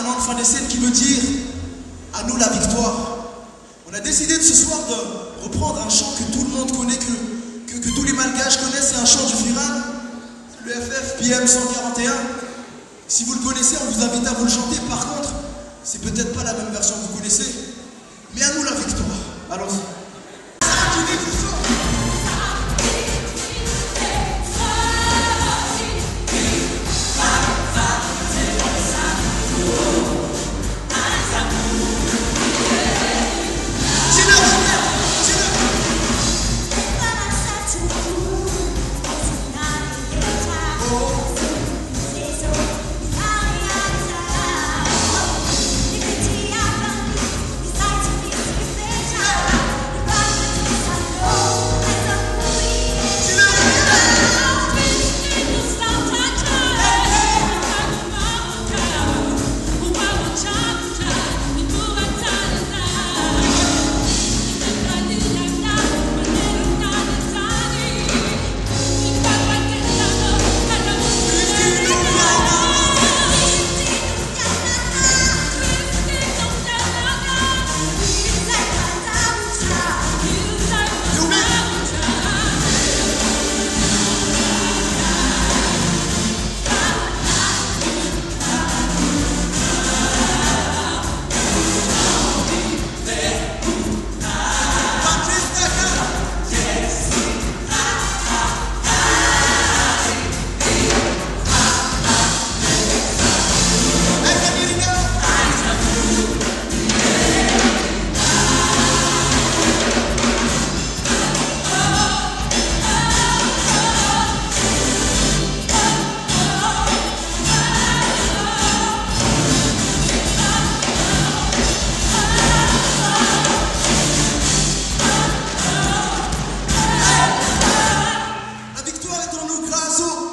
un an de fin des scènes qui veut dire à nous la victoire. On a décidé de ce soir de reprendre un chant que tout le monde connaît, que tous les malgaches connaissent, c'est un chant du Firan, le FF PM 141. Si vous le connaissez, on vous invite à vous le chanter. Par contre, c'est peut-être pas la même version que vous connaissez, mais à nous la victoire. Allons-y.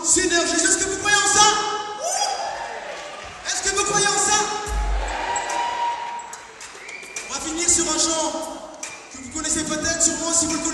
Synergie, est-ce que vous croyez en ça? Est-ce que vous croyez en ça? On va finir sur un chant que vous connaissez peut-être, sûrement si vous le connaissez.